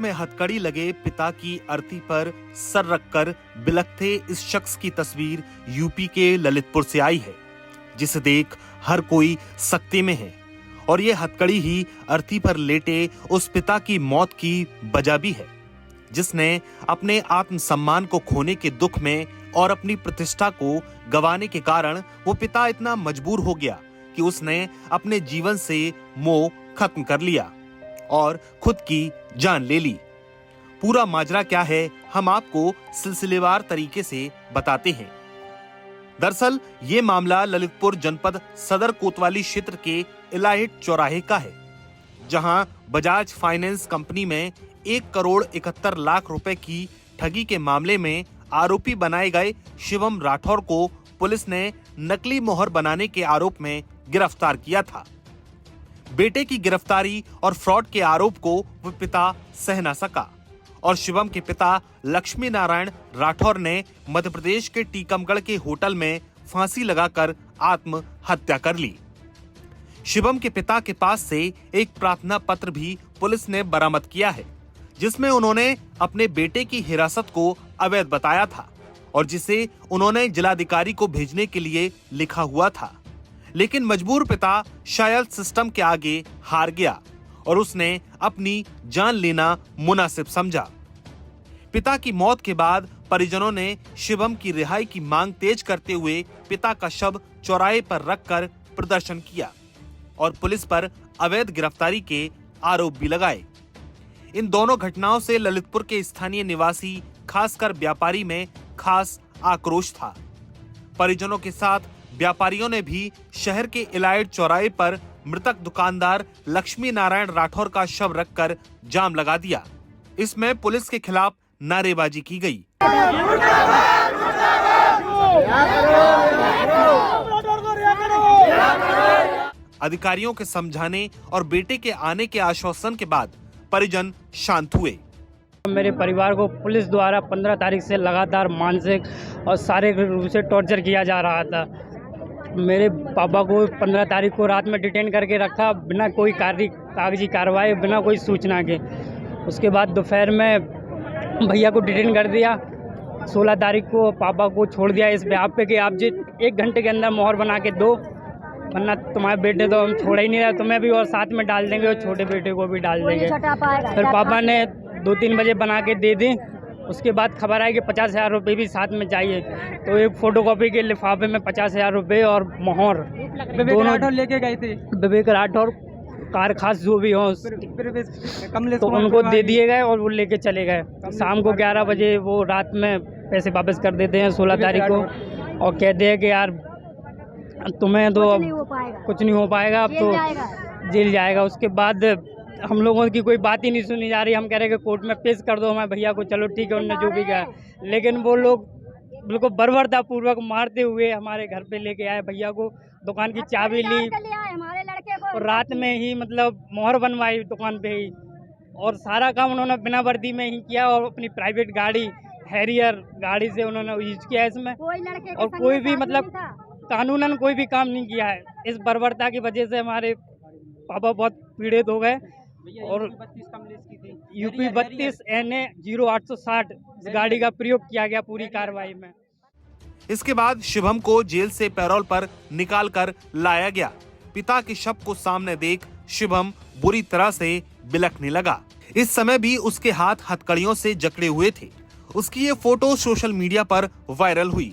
में हथकड़ी लगे पिता की अर्थी पर सर रखकर बिलखते इस शख्स की तस्वीर यूपी के ललितपुर से आई है, जिसे देख हर कोई सकते में है। और ये हथकड़ी ही अर्थी पर लेटे उस पिता की मौत की वजह भी है, जिसने अपने आत्मसम्मान को खोने के दुख में और अपनी प्रतिष्ठा को गंवाने के कारण वो पिता इतना मजबूर हो गया कि उसने अपने जीवन से मोह खत्म कर लिया और खुद की जान ले ली। पूरा माजरा क्या है, हम आपको सिलसिलेवार तरीके से बताते हैं। दरअसल ये मामला ललितपुर जनपद सदर कोतवाली क्षेत्र के इलाहिट चौराहे का है, जहां बजाज फाइनेंस कंपनी में 1,71,00,000 रुपए की ठगी के मामले में आरोपी बनाए गए शिवम राठौर को पुलिस ने नकली मोहर बनाने के आरोप में गिरफ्तार किया था। बेटे की गिरफ्तारी और फ्रॉड के आरोप को वह पिता सह न सका और शिवम के पिता लक्ष्मी नारायण राठौर ने मध्य प्रदेश के टीकमगढ़ के होटल में फांसी लगाकर आत्महत्या कर ली। शिवम के पिता के पास से एक प्रार्थना पत्र भी पुलिस ने बरामद किया है, जिसमें उन्होंने अपने बेटे की हिरासत को अवैध बताया था और जिसे उन्होंने जिलाधिकारी को भेजने के लिए लिखा हुआ था। लेकिन मजबूर पिता शायद सिस्टम के आगे हार गया और उसने अपनी जान लेना मुनासिब समझा। पिता की मौत के बाद परिजनों ने शिवम की रिहाई की मांग तेज करते हुए पिता का शव चौराहे पर रखकर प्रदर्शन किया और पुलिस पर अवैध गिरफ्तारी के आरोप भी लगाए। इन दोनों घटनाओं से ललितपुर के स्थानीय निवासी, खासकर व्यापारी में खास आक्रोश था। परिजनों के साथ व्यापारियों ने भी शहर के इलाहिट चौराहे पर मृतक दुकानदार लक्ष्मी नारायण राठौर का शव रखकर जाम लगा दिया। इसमें पुलिस के खिलाफ नारेबाजी की गई। अधिकारियों के समझाने और बेटे के आने के आश्वासन के बाद परिजन शांत हुए। मेरे परिवार को पुलिस द्वारा 15 तारीख से लगातार मानसिक और शारीरिक रूप से टॉर्चर किया जा रहा था। मेरे पापा को 15 तारीख को रात में डिटेन करके रखा बिना कोई कागजी कार्रवाई, बिना कोई सूचना के। उसके बाद दोपहर में भैया को डिटेन कर दिया। 16 तारीख को पापा को छोड़ दिया इस बात पे कि आप जी 1 घंटे के अंदर मोहर बना के दो, वरना तुम्हारे बेटे तो हम छोड़ ही नहीं रहे, तुम्हें भी और साथ में डाल देंगे और छोटे बेटे को भी डाल देंगे। फिर पापा ने 2-3 बजे बना के दे दी। उसके बाद खबर आई कि 50,000 रुपये भी साथ में चाहिए, तो एक फोटोकॉपी के लिफाफे में 50,000 रुपये और मोहर दोनों लेके गए थे। विवेक राठौर कार खास जो भी हो तो उनको दे दिए गए और वो लेके चले गए। शाम को 11 बजे वो रात में पैसे वापस कर देते हैं 16 तारीख को और कहते हैं कि यार तुम्हें तो कुछ नहीं हो पाएगा, अब तो जेल जाएगा। उसके बाद हम लोगों की कोई बात ही नहीं सुनी जा रही। हम कह रहे हैं कि कोर्ट में पेश कर दो हमारे भैया को, चलो ठीक है, उन्होंने जो भी कहा। लेकिन वो लोग बिल्कुल बर्बरतापूर्वक मारते हुए हमारे घर पे लेके आए भैया को, दुकान की चाबी ली और रात में ही मतलब मोहर बनवाई दुकान पे ही, और सारा काम उन्होंने बिना वर्दी में ही किया और अपनी प्राइवेट गाड़ी हैरियर गाड़ी से उन्होंने यूज किया इसमें। और कोई भी मतलब कानूनन कोई भी काम नहीं किया है। इस बर्बरता की वजह से हमारे पापा बहुत पीड़ित हो गए और यूपी 32 NA 0860 गाड़ी का प्रयोग किया गया पूरी कार्रवाई में। इसके बाद शिवम को जेल से पैरोल पर निकाल कर लाया गया। पिता के शव को सामने देख शिवम बुरी तरह से बिलखने लगा। इस समय भी उसके हाथ हथकड़ियों से जकड़े हुए थे। उसकी ये फोटो सोशल मीडिया पर वायरल हुई।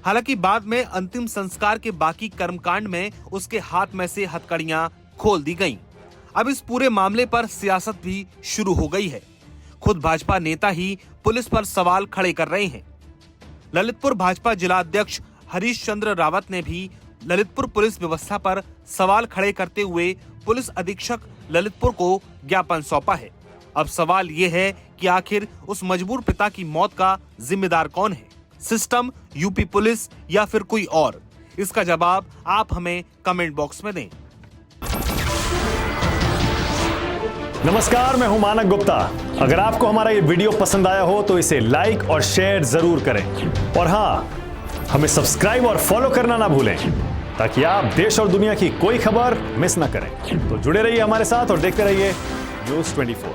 हालांकि बाद में अंतिम संस्कार के बाकी कर्मकांड में उसके हाथ में से हथकड़ियां खोल दी गईं। अब इस पूरे मामले पर सियासत भी शुरू हो गई है। खुद भाजपा नेता ही पुलिस पर सवाल खड़े कर रहे हैं। ललितपुर भाजपा जिला अध्यक्ष हरीश चंद्र रावत ने भी ललितपुर पुलिस व्यवस्था पर सवाल खड़े करते हुए पुलिस अधीक्षक ललितपुर को ज्ञापन सौंपा है। अब सवाल ये है कि आखिर उस मजबूर पिता की मौत का जिम्मेदार कौन है, सिस्टम, यूपी पुलिस या फिर कोई और? इसका जवाब आप हमें कमेंट बॉक्स में दें। नमस्कार, मैं हूं मानक गुप्ता। अगर आपको हमारा ये वीडियो पसंद आया हो तो इसे लाइक और शेयर जरूर करें और हाँ, हमें सब्सक्राइब और फॉलो करना ना भूलें ताकि आप देश और दुनिया की कोई खबर मिस ना करें। तो जुड़े रहिए हमारे साथ और देखते रहिए न्यूज़ 24।